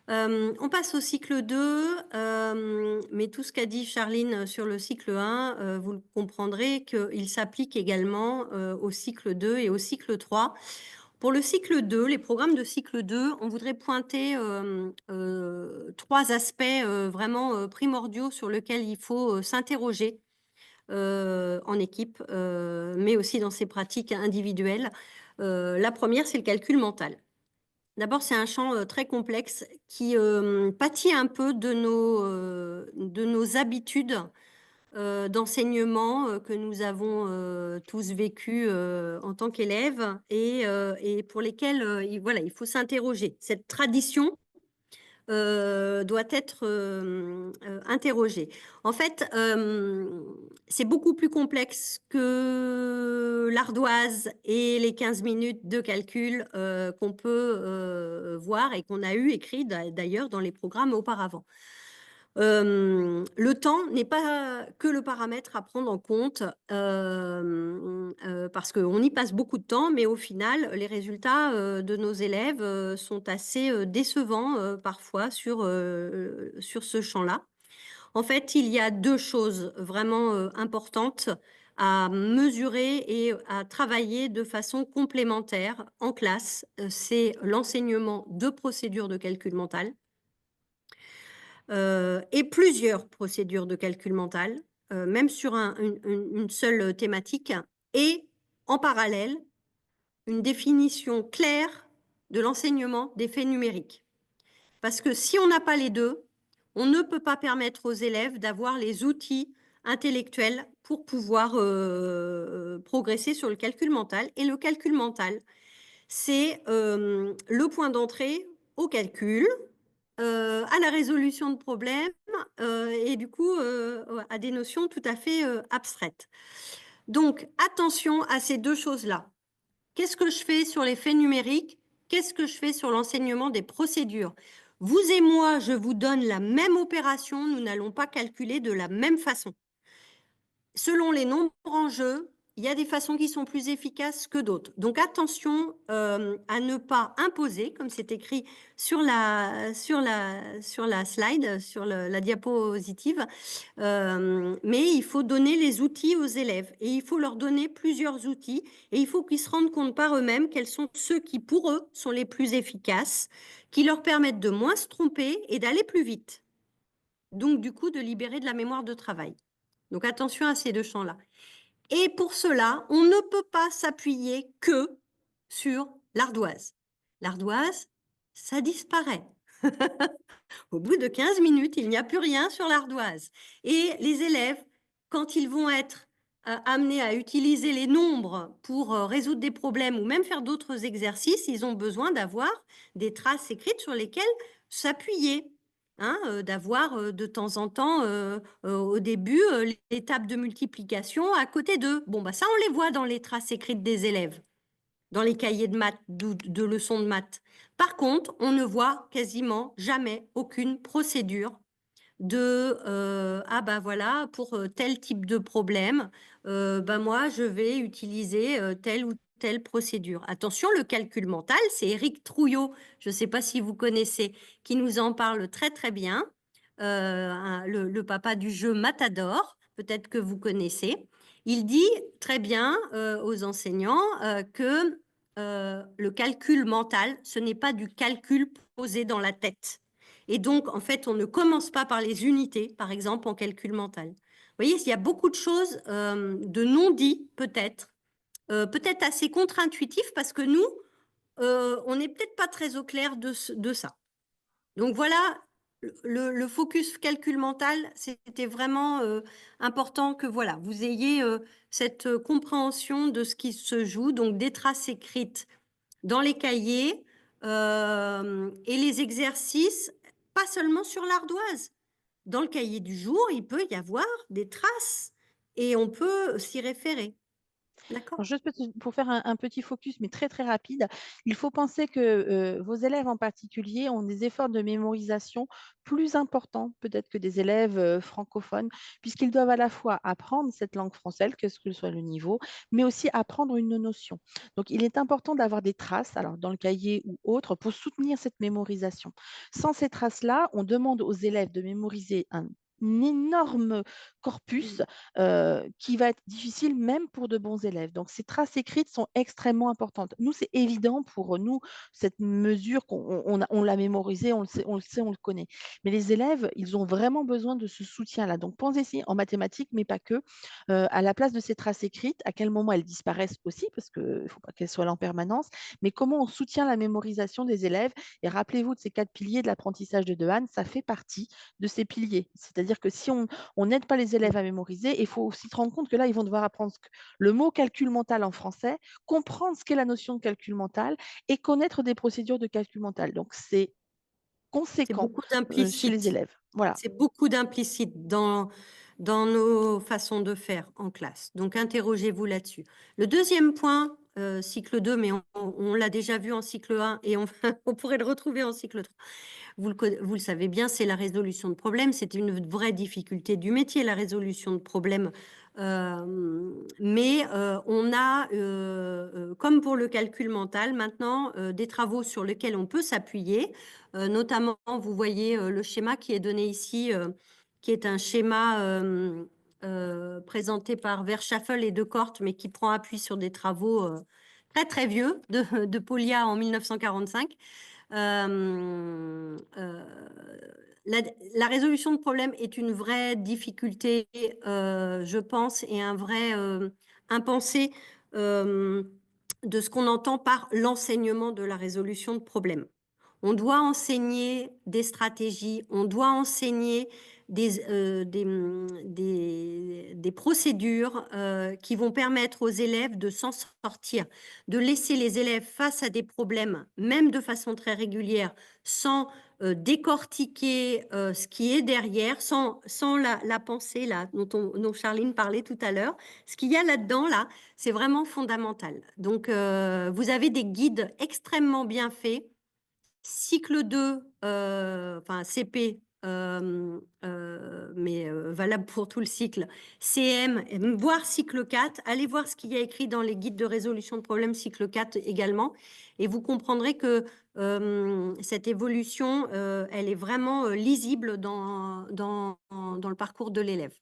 On passe au cycle 2, mais tout ce qu'a dit Charline sur le cycle 1, vous le comprendrez qu'il s'applique également au cycle 2 et au cycle 3. Pour le cycle 2, les programmes de cycle 2, on voudrait pointer 3 aspects vraiment primordiaux sur lesquels il faut s'interroger en équipe, mais aussi dans ses pratiques individuelles. La première, c'est le calcul mental. D'abord, c'est un champ très complexe qui pâtit un peu de nos habitudes d'enseignement que nous avons tous vécues en tant qu'élèves et pour lesquels voilà, il faut s'interroger. Cette tradition doit être interrogée. En fait, c'est beaucoup plus complexe que l'ardoise et les 15 minutes de calcul qu'on peut voir et qu'on a eu écrit d'ailleurs dans les programmes auparavant. Le temps n'est pas que le paramètre à prendre en compte, parce qu'on y passe beaucoup de temps, mais au final, les résultats, de nos élèves, sont assez, décevants, parfois sur ce champ-là. En fait, il y a 2 choses vraiment, importantes à mesurer et à travailler de façon complémentaire en classe. C'est l'enseignement de procédures de calcul mental et plusieurs procédures de calcul mental, même sur une seule thématique et en parallèle, une définition claire de l'enseignement des faits numériques. Parce que si on n'a pas les 2, on ne peut pas permettre aux élèves d'avoir les outils intellectuels pour pouvoir, progresser sur le calcul mental et le calcul mental, c'est, le point d'entrée au calcul, à la résolution de problèmes, et du coup, à des notions tout à fait, abstraites. Donc attention à ces 2 choses-là. Qu'est-ce que je fais sur les faits numériques? Qu'est-ce que je fais sur l'enseignement des procédures? Vous et moi, je vous donne la même opération, nous n'allons pas calculer de la même façon. Selon les nombres en jeu, il y a des façons qui sont plus efficaces que d'autres. Donc attention à ne pas imposer, comme c'est écrit sur la slide, sur la diapositive, mais il faut donner les outils aux élèves et il faut leur donner plusieurs outils et il faut qu'ils se rendent compte par eux-mêmes quels sont ceux qui, pour eux, sont les plus efficaces, qui leur permettent de moins se tromper et d'aller plus vite. Donc, du coup, de libérer de la mémoire de travail. Donc, attention à ces 2 champs-là. Et pour cela, on ne peut pas s'appuyer que sur l'ardoise. L'ardoise, ça disparaît. Au bout de 15 minutes, il n'y a plus rien sur l'ardoise. Et les élèves, quand ils vont être amenés à utiliser les nombres pour résoudre des problèmes ou même faire d'autres exercices, ils ont besoin d'avoir des traces écrites sur lesquelles s'appuyer. Hein, d'avoir de temps en temps, au début, les tables de multiplication à côté d'eux. Bon, bah ça, on les voit dans les traces écrites des élèves, dans les cahiers de maths, de leçons de maths. Par contre, on ne voit quasiment jamais aucune procédure de ah bah voilà, pour tel type de problème, bah moi je vais utiliser telle ou telle procédure. Attention, le calcul mental, c'est Éric Trouillot, je ne sais pas si vous connaissez, qui nous en parle très très bien, le papa du jeu Matador, peut-être que vous connaissez. Il dit très bien aux enseignants que le calcul mental, ce n'est pas du calcul posé dans la tête. Et donc, en fait, on ne commence pas par les unités, par exemple, en calcul mental. Vous voyez, il y a beaucoup de choses de non-dit, peut-être, peut-être assez contre-intuitifs, parce que nous, on n'est peut-être pas très au clair de ça. Donc voilà, le focus calcul mental, c'était vraiment important que voilà, vous ayez cette compréhension de ce qui se joue, donc des traces écrites dans les cahiers et les exercices, pas seulement sur l'ardoise. Dans le cahier du jour, il peut y avoir des traces et on peut s'y référer. D'accord? Alors juste pour faire un petit focus, mais très, très rapide, il faut penser que, vos élèves en particulier ont des efforts de mémorisation plus importants peut-être que des élèves, francophones, puisqu'ils doivent à la fois apprendre cette langue française, quel que soit le niveau, mais aussi apprendre une notion. Donc il est important d'avoir des traces, alors dans le cahier ou autre, pour soutenir cette mémorisation. Sans ces traces-là, on demande aux élèves de mémoriser un énorme corpus Mmh. qui va être difficile même pour de bons élèves. Donc ces traces écrites sont extrêmement importantes. Nous, c'est évident pour nous, cette mesure qu'on l'a mémorisée, on le connaît. Mais les élèves, ils ont vraiment besoin de ce soutien-là. Donc pensez-y en mathématiques, mais pas que, à la place de ces traces écrites, à quel moment elles disparaissent aussi, parce qu'il ne faut pas qu'elles soient là en permanence, mais comment on soutient la mémorisation des élèves. Et rappelez-vous de ces 4 piliers de l'apprentissage de Dehaene, ça fait partie de ces piliers. C'est-à-dire que si on n'aide pas les élèves à mémoriser, et il faut aussi se rendre compte que là, ils vont devoir apprendre le mot calcul mental en français, comprendre ce qu'est la notion de calcul mental et connaître des procédures de calcul mental. Donc, c'est C'est conséquent beaucoup chez les d'implicite. élèves. Voilà. C'est beaucoup d'implicite dans nos façons de faire en classe. Donc interrogez-vous là-dessus. Le deuxième point, cycle 2, mais on l'a déjà vu en cycle 1 et on on pourrait le retrouver en cycle 3. Vous le savez bien, c'est la résolution de problèmes. C'est une vraie difficulté du métier, la résolution de problèmes. Mais on a, comme pour le calcul mental, maintenant des travaux sur lesquels on peut s'appuyer. Notamment, vous voyez le schéma qui est donné ici, qui est un schéma présenté par Verschaffel et De Kort, mais qui prend appui sur des travaux très très vieux de Polya en 1945. La la résolution de problèmes est une vraie difficulté, je pense, et un vrai, impensé, hem, de ce qu'on entend par l'enseignement de la résolution de problèmes. On doit enseigner des stratégies, on doit enseigner des procédures, qui vont permettre aux élèves de s'en sortir, de laisser les élèves face à des problèmes, même de façon très régulière, sans, décortiquer, ce qui est derrière, sans la pensée là dont Charline parlait tout à l'heure. Ce qu'il y a là-dedans là, c'est vraiment fondamental. Donc, vous avez des guides extrêmement bien faits. Cycle 2, enfin CP, mais valable pour tout le cycle. CM, voire cycle 4. Allez voir ce qu'il y a écrit dans les guides de résolution de problèmes cycle 4 également, et vous comprendrez que, cette évolution, elle est vraiment, lisible dans le parcours de l'élève.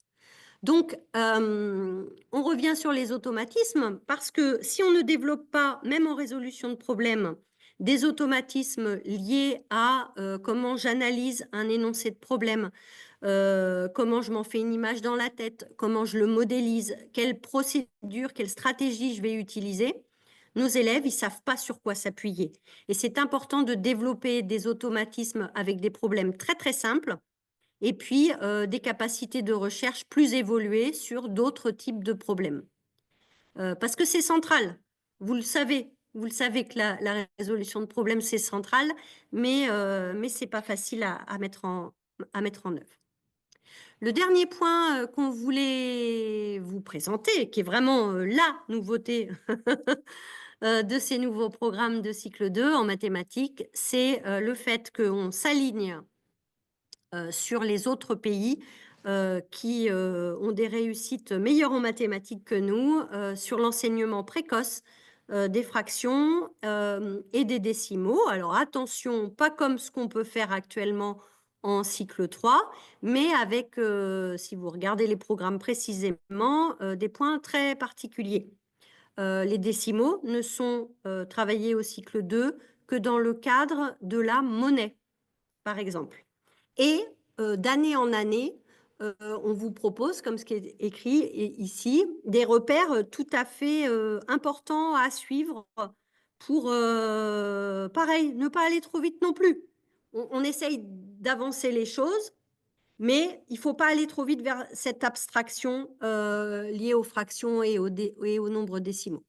Donc, on revient sur les automatismes parce que si on ne développe pas, même en résolution de problèmes, des automatismes liés à comment j'analyse un énoncé de problème, comment je m'en fais une image dans la tête, comment je le modélise, quelle procédure, quelle stratégie je vais utiliser, nos élèves, ils savent pas sur quoi s'appuyer. Et c'est important de développer des automatismes avec des problèmes très très simples et puis, des capacités de recherche plus évoluées sur d'autres types de problèmes. Parce que c'est central. Vous le savez que la résolution de problèmes, c'est central, mais c'est pas facile à mettre en œuvre. Le dernier point, qu'on voulait vous présenter, qui est vraiment, la nouveauté, de ces nouveaux programmes de cycle 2 en mathématiques, c'est, le fait qu'on s'aligne sur les autres pays, qui, ont des réussites meilleures en mathématiques que nous, sur l'enseignement précoce, des fractions, et des décimaux. Alors attention, pas comme ce qu'on peut faire actuellement en cycle 3, mais avec, si vous regardez les programmes précisément, des points très particuliers. Les décimaux ne sont, travaillés au cycle 2 que dans le cadre de la monnaie, par exemple. Et d'année en année, on vous propose, comme ce qui est écrit ici, des repères, tout à fait, importants à suivre pour, pareil, ne pas aller trop vite non plus. On essaye d'avancer les choses, mais il ne faut pas aller trop vite vers cette abstraction, liée aux fractions et aux nombres décimaux.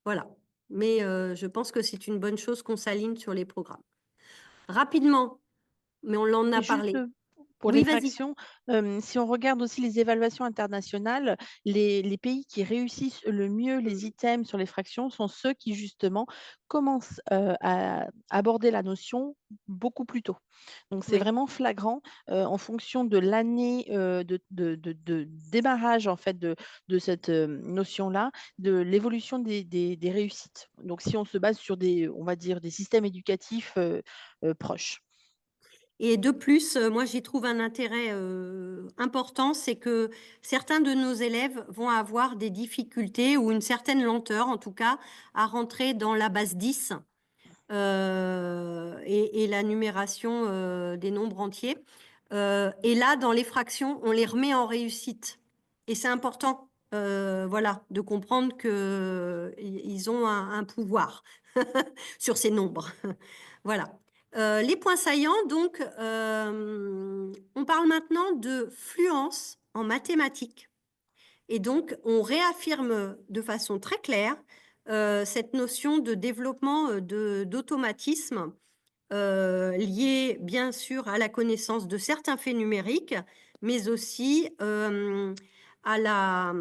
Voilà, mais je pense que c'est une bonne chose qu'on s'aligne sur les programmes. Rapidement, mais on en Et a juste, parlé. Pour les Oui, vas-y. fractions, si on regarde aussi les évaluations internationales, les pays qui réussissent le mieux les Mmh. items sur les fractions sont ceux qui justement commencent, à aborder la notion beaucoup plus tôt. Donc c'est Oui. vraiment flagrant, en fonction de l'année, de démarrage en fait de cette, notion-là, de l'évolution des réussites. Donc si on se base sur des, on va dire, des systèmes éducatifs, proches. Et de plus, moi j'y trouve un intérêt, important, c'est que certains de nos élèves vont avoir des difficultés ou une certaine lenteur en tout cas à rentrer dans la base 10, et la numération, des nombres entiers. Et là, dans les fractions, on les remet en réussite et c'est important, voilà, de comprendre qu'ils ont un pouvoir sur ces nombres. Voilà. Les points saillants donc, on parle maintenant de fluence en mathématiques et donc on réaffirme de façon très claire, cette notion de développement, d'automatisme, lié bien sûr à la connaissance de certains faits numériques, mais aussi, à la,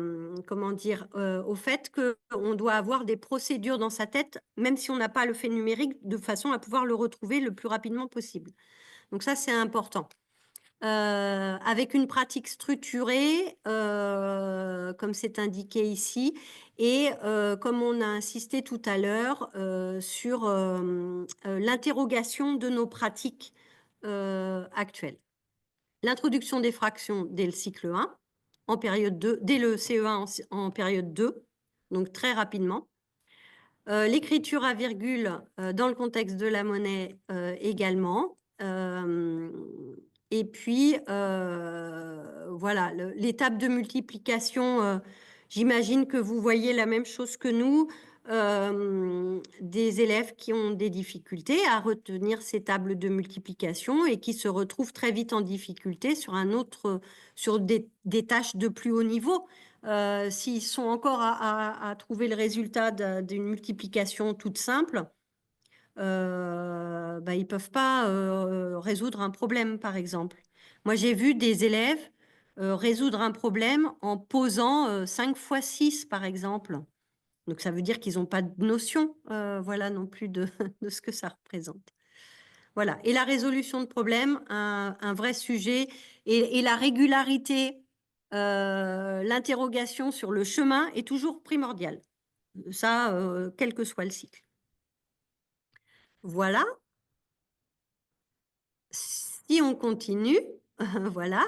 comment dire? Au fait qu'on doit avoir des procédures dans sa tête, même si on n'a pas le fait numérique, de façon à pouvoir le retrouver le plus rapidement possible. Donc ça, c'est important. Avec une pratique structurée, comme c'est indiqué ici et comme on a insisté tout à l'heure, sur, l'interrogation de nos pratiques, actuelles. L'introduction des fractions dès le cycle 1, en période 2, dès le CE1 en période 2, donc très rapidement. L'écriture à virgule, dans le contexte de la monnaie, également. Et puis, voilà, l'étape de multiplication, j'imagine que vous voyez la même chose que nous, des élèves qui ont des difficultés à retenir ces tables de multiplication et qui se retrouvent très vite en difficulté sur des tâches de plus haut niveau. S'ils sont encore à trouver le résultat d'une multiplication toute simple, bah, ils peuvent pas, résoudre un problème, par exemple. Moi, j'ai vu des élèves, résoudre un problème en posant, 5 fois 6, par exemple. Donc ça veut dire qu'ils ont pas de notion, voilà, non plus de de ce que ça représente. Voilà, et la résolution de problèmes, un vrai sujet et la régularité, l'interrogation sur le chemin est toujours primordiale. Ça, quel que soit le cycle. Voilà, si on continue, voilà,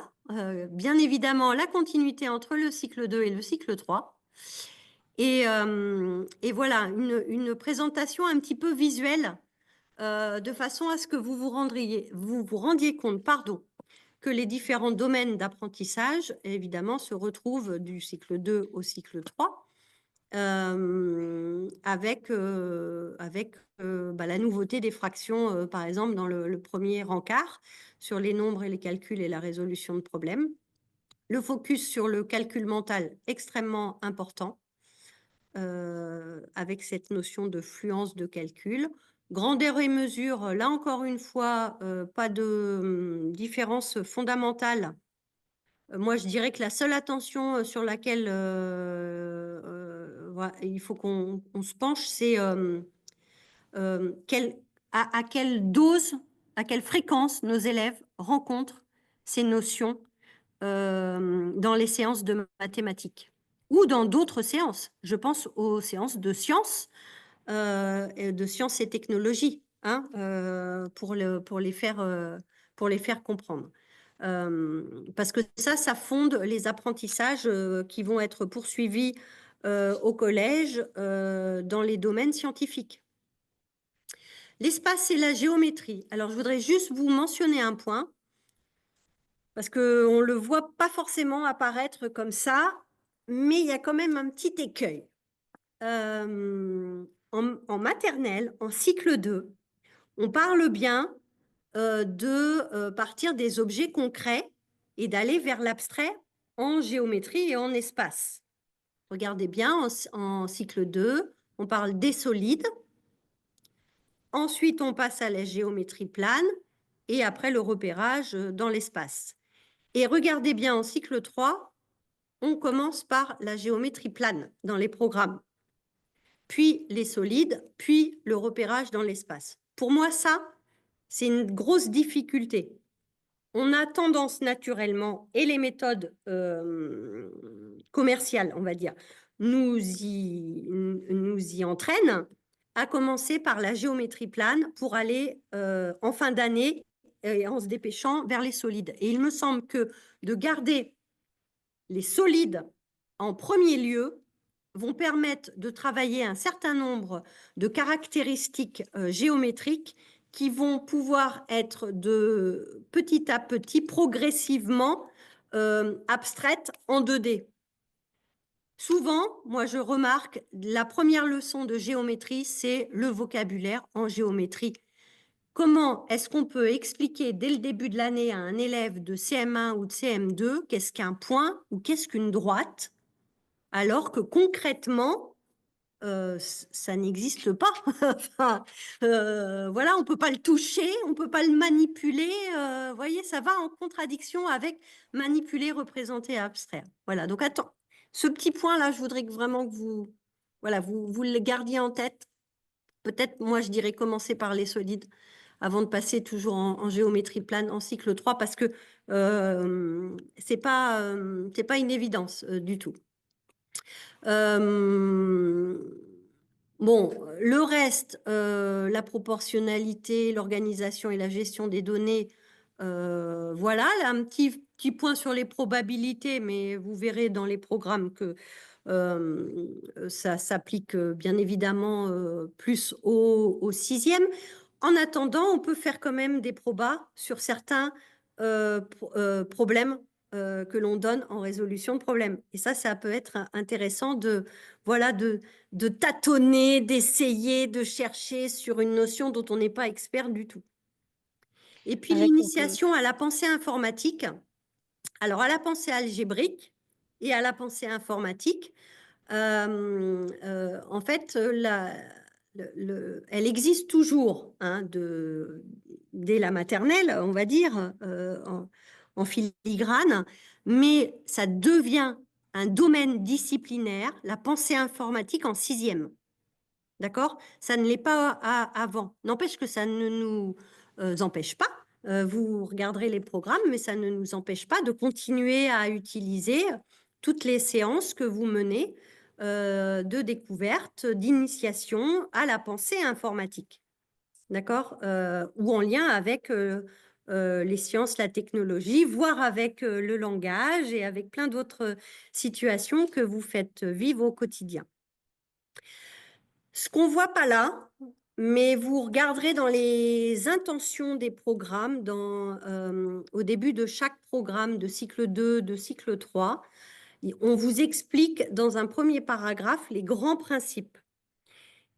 bien évidemment la continuité entre le cycle 2 et le cycle 3 et voilà une présentation un petit peu visuelle, de façon à ce que vous vous rendiez compte, pardon, que les différents domaines d'apprentissage, évidemment, se retrouvent du cycle 2 au cycle 3, bah, la nouveauté des fractions, par exemple, dans le 1er rencard, sur les nombres et les calculs et la résolution de problèmes. Le focus sur le calcul mental, extrêmement important, avec cette notion de fluence de calcul. Grandeur et mesure, là encore une fois, pas de, différence fondamentale. Moi, je dirais que la seule attention, sur laquelle, voi il faut qu'on se penche, c'est, quelle à quelle dose, à quelle fréquence nos élèves rencontrent ces notions, dans les séances de mathématiques ou dans d'autres séances. Je pense aux séances de sciences et technologies, hein, pour les faire comprendre. Parce que ça fonde les apprentissages, qui vont être poursuivis, au collège, dans les domaines scientifiques. L'espace et la géométrie. Alors je voudrais juste vous mentionner un point, parce qu'on ne le voit pas forcément apparaître comme ça, mais il y a quand même un petit écueil. En maternelle, en cycle 2, on parle bien, de, partir des objets concrets et d'aller vers l'abstrait en géométrie et en espace. Regardez bien, en cycle 2, on parle des solides. Ensuite, on passe à la géométrie plane et après le repérage, dans l'espace. Et regardez bien, en cycle 3, on commence par la géométrie plane dans les programmes, puis les solides, puis le repérage dans l'espace. Pour moi, ça, c'est une grosse difficulté. On a tendance naturellement, et les méthodes commerciales, on va dire, nous y entraînent à commencer par la géométrie plane pour aller en fin d'année et en se dépêchant vers les solides. Et il me semble que de garder les solides en premier lieu vont permettre de travailler un certain nombre de caractéristiques géométriques qui vont pouvoir être de petit à petit, progressivement abstraites en 2D. Souvent, moi je remarque, la première leçon de géométrie, c'est le vocabulaire en géométrie. Comment est-ce qu'on peut expliquer dès le début de l'année à un élève de CM1 ou de CM2 qu'est-ce qu'un point ou qu'est-ce qu'une droite, alors que concrètement, ça n'existe pas. Enfin, voilà, on ne peut pas le toucher, on ne peut pas le manipuler. Vous voyez, ça va en contradiction avec manipuler, représenter, abstraire. Voilà, donc attends, ce petit point-là, je voudrais vraiment que vous, voilà, vous le gardiez en tête. Peut-être, moi, je dirais commencer par les solides avant de passer toujours en géométrie plane en cycle 3 parce que c'est pas une évidence du tout. Bon, le reste, la proportionnalité, l'organisation et la gestion des données, voilà, là, un petit point sur les probabilités, mais vous verrez dans les programmes que ça s'applique bien évidemment plus au sixième. En attendant, on peut faire quand même des probas sur certains problèmes que l'on donne en résolution de problèmes. Et ça peut être intéressant voilà, de tâtonner, d'essayer, de chercher sur une notion dont on n'est pas expert du tout. Et puis C'est vrai qu'on peut l'initiation à la pensée informatique. Alors, à la pensée algébrique et à la pensée informatique, en fait, elle existe toujours hein, dès la maternelle, on va dire, en filigrane, mais ça devient un domaine disciplinaire, la pensée informatique en sixième. D'accord? Ça ne l'est pas avant. N'empêche que ça ne nous empêche pas. Vous regarderez les programmes, mais ça ne nous empêche pas de continuer à utiliser toutes les séances que vous menez de découverte, d'initiation à la pensée informatique. D'accord? Ou en lien avec les sciences, la technologie, voire avec le langage et avec plein d'autres situations que vous faites vivre au quotidien. Ce qu'on ne voit pas là, mais vous regarderez dans les intentions des programmes, au début de chaque programme de cycle 2, de cycle 3, on vous explique dans un premier paragraphe les grands principes.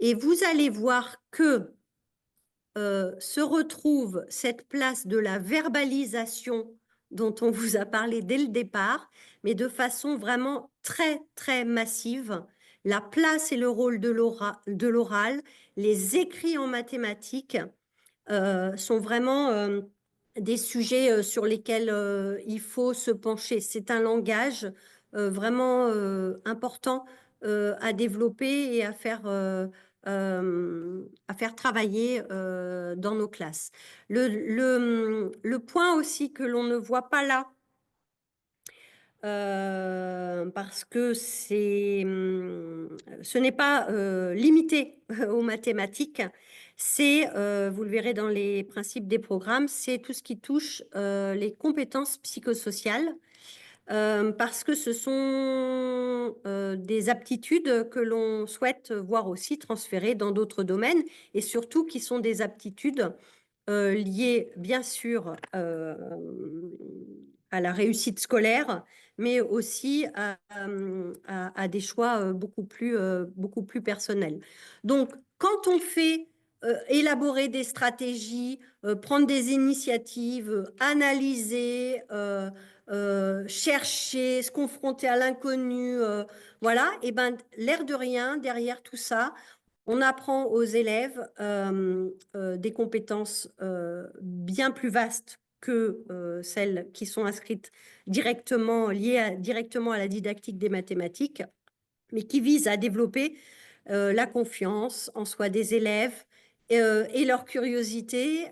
Et vous allez voir que se retrouve cette place de la verbalisation dont on vous a parlé dès le départ, mais de façon vraiment très, très massive. La place et le rôle de l'oral, les écrits en mathématiques sont vraiment des sujets sur lesquels il faut se pencher. C'est un langage vraiment important à développer et à faire travailler dans nos classes. Le point aussi que l'on ne voit pas là, parce que ce n'est pas limité aux mathématiques, c'est, vous le verrez dans les principes des programmes, c'est tout ce qui touche les compétences psychosociales, parce que ce sont des aptitudes que l'on souhaite voir aussi transférées dans d'autres domaines et surtout qui sont des aptitudes liées bien sûr à la réussite scolaire, mais aussi à des choix beaucoup plus personnels. Donc, quand on fait élaborer des stratégies, prendre des initiatives, analyser, chercher, se confronter à l'inconnu, voilà, et ben l'air de rien, derrière tout ça, on apprend aux élèves des compétences bien plus vastes que celles qui sont inscrites directement à la didactique des mathématiques, mais qui visent à développer la confiance en soi des élèves et leur curiosité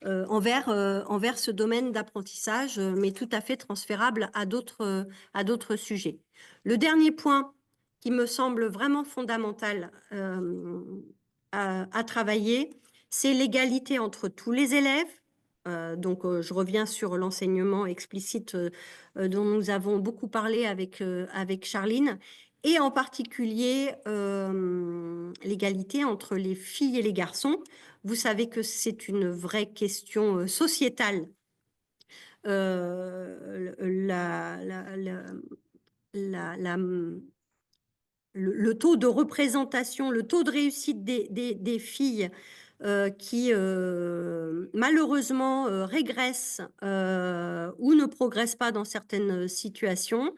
envers ce domaine d'apprentissage, mais tout à fait transférable à d'autres sujets. Le dernier point qui me semble vraiment fondamental à travailler, c'est l'égalité entre tous les élèves. Donc, je reviens sur l'enseignement explicite dont nous avons beaucoup parlé avec Charline, et en particulier l'égalité entre les filles et les garçons. Vous savez que c'est une vraie question sociétale. La, la, la, la, le taux de représentation, le taux de réussite des filles qui malheureusement régressent ou ne progressent pas dans certaines situations,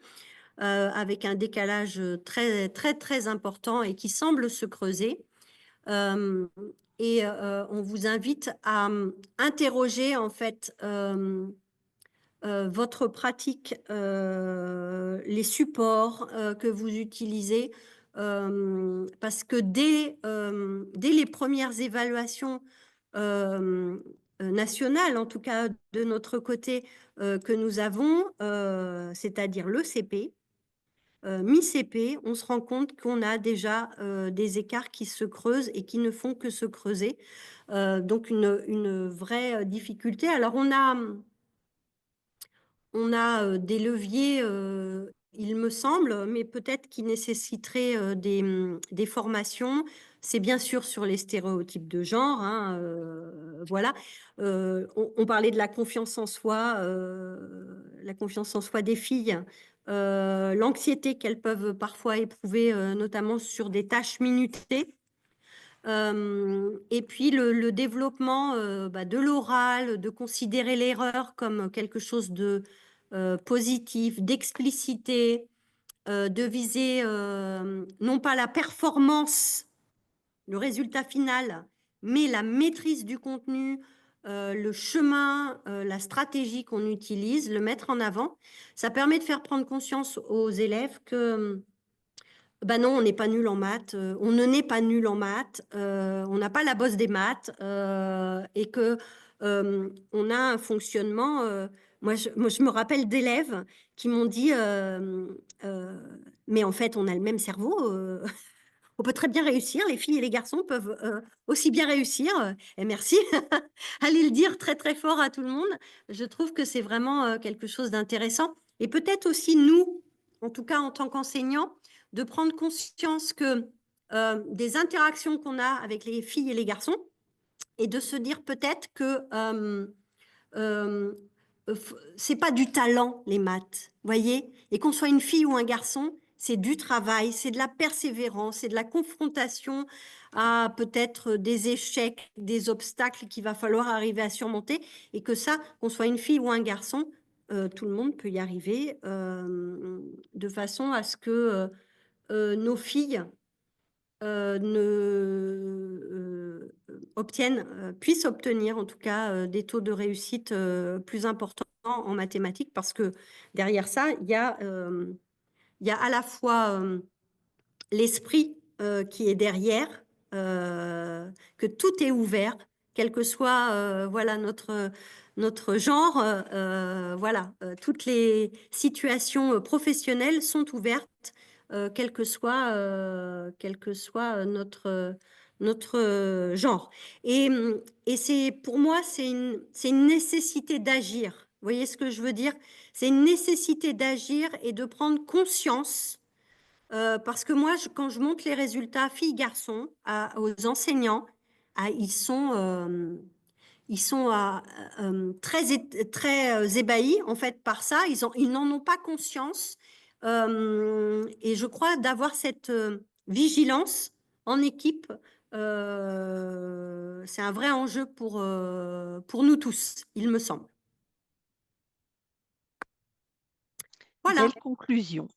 avec un décalage très, très, très important et qui semble se creuser. Euh, on vous invite à interroger en fait votre pratique, les supports que vous utilisez, parce que dès les premières évaluations nationales, en tout cas de notre côté, que nous avons, c'est-à-dire le CP, mi-CP, on se rend compte qu'on a déjà des écarts qui se creusent et qui ne font que se creuser. Donc une vraie difficulté. Alors on a des leviers, il me semble, mais peut-être qui nécessiteraient des formations. C'est bien sûr sur les stéréotypes de genre, hein, voilà. On parlait de la confiance en soi des filles, l'anxiété qu'elles peuvent parfois éprouver, notamment sur des tâches minutées. Et puis le développement de l'oral, de considérer l'erreur comme quelque chose de positif, d'explicité, de viser non pas la performance, le résultat final, mais la maîtrise du contenu, le chemin, la stratégie qu'on utilise, le mettre en avant. Ça permet de faire prendre conscience aux élèves que ben non, on n'est pas nul en maths, on ne n'est pas nul en maths, on n'a pas la bosse des maths et que on a un fonctionnement. Moi, je me rappelle d'élèves qui m'ont dit euh, mais en fait, on a le même cerveau. On peut très bien réussir. Les filles et les garçons peuvent aussi bien réussir. Et merci. Allez le dire très très fort à tout le monde. Je trouve que c'est vraiment quelque chose d'intéressant. Et peut-être aussi nous, en tout cas en tant qu'enseignants, de prendre conscience que des interactions qu'on a avec les filles et les garçons, et de se dire peut-être que euh, c'est pas du talent, les maths, voyez? Et qu'on soit une fille ou un garçon, c'est du travail, c'est de la persévérance, c'est de la confrontation à peut-être des échecs, des obstacles qu'il va falloir arriver à surmonter. Et que ça, qu'on soit une fille ou un garçon, tout le monde peut y arriver de façon à ce que nos filles puissent obtenir en tout cas des taux de réussite plus importants en mathématiques, parce que derrière ça, il y a à la fois l'esprit qui est derrière, que tout est ouvert, quel que soit voilà, notre genre, toutes les situations professionnelles sont ouvertes, quel que soit notre genre. Et, et c'est, pour moi, c'est une nécessité d'agir. Vous voyez ce que je veux dire? C'est une nécessité d'agir et de prendre conscience parce que moi, quand je montre les résultats filles-garçons aux enseignants, ils sont très ébahis en fait par ça. Ils n'en ont pas conscience. Et je crois d'avoir cette vigilance en équipe, c'est un vrai enjeu pour nous tous, il me semble. Voilà. Belle conclusion.